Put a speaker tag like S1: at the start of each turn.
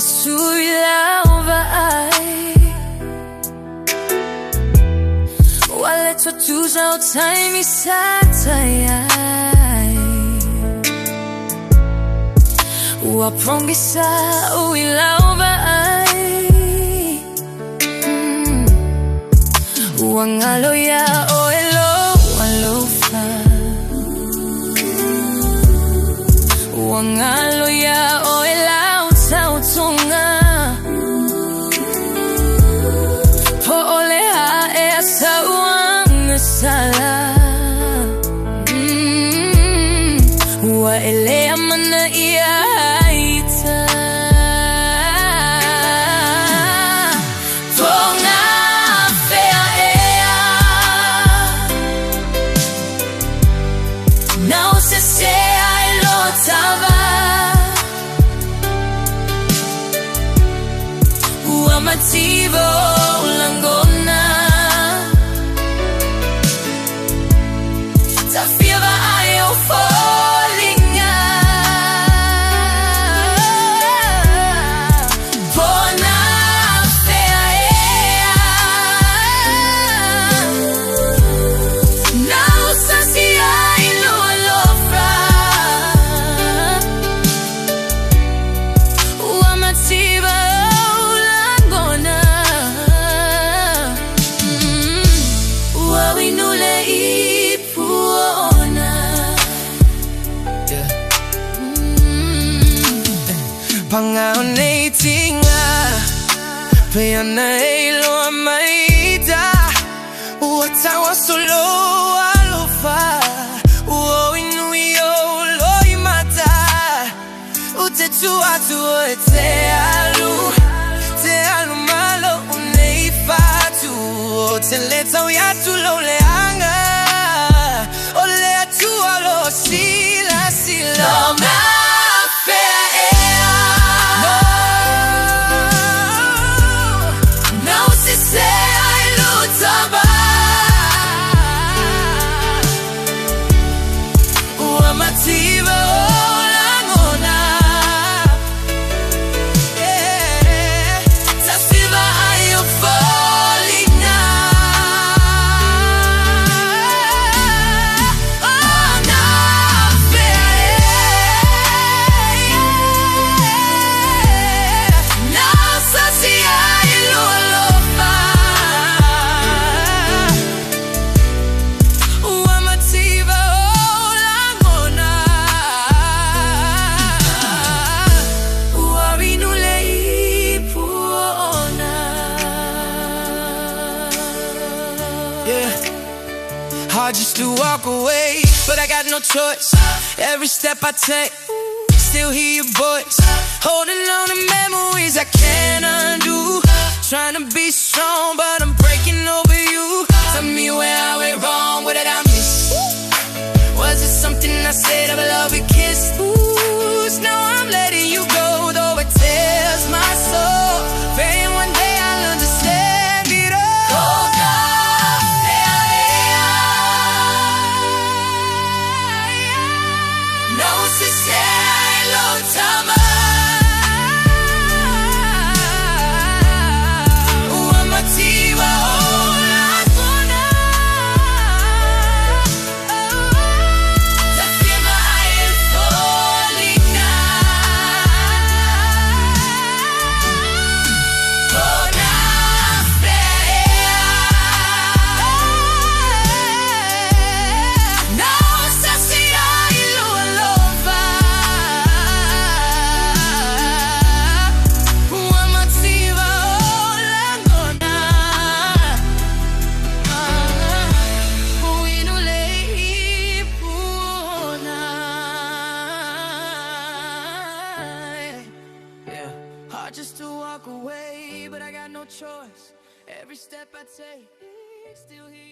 S1: surilauvaai waletwa tuza otaimi satayai waprongisa uilauvaai wangaloya oelo walofa wangaloya oela utautunga po oleha e asawang sala wa elea mana iaita Mativo langona tafiva ayo fallinga bona fea now sasia ilo lofra wa mativo
S2: Pangaonay tinga Payanay lo maida Uatawa solo alofa Uo inuyo lo imata Utetu atu te alu malo unei fatu Te leto yatu lo leanga Ole atu alo sila Hard just to walk away, but I got no choice. Every step I take, still hear your voice. Holding on to memories I can't undo. Trying to be strong, but I'm breaking over you. Tell me where I went wrong, what did I miss? Was it something I said of a love we kissed? Ooh, now I'm letting you go, though it tears my soul. Praying one day I'll understand it all. Just to walk away, but I got no choice. Every step I take, still here.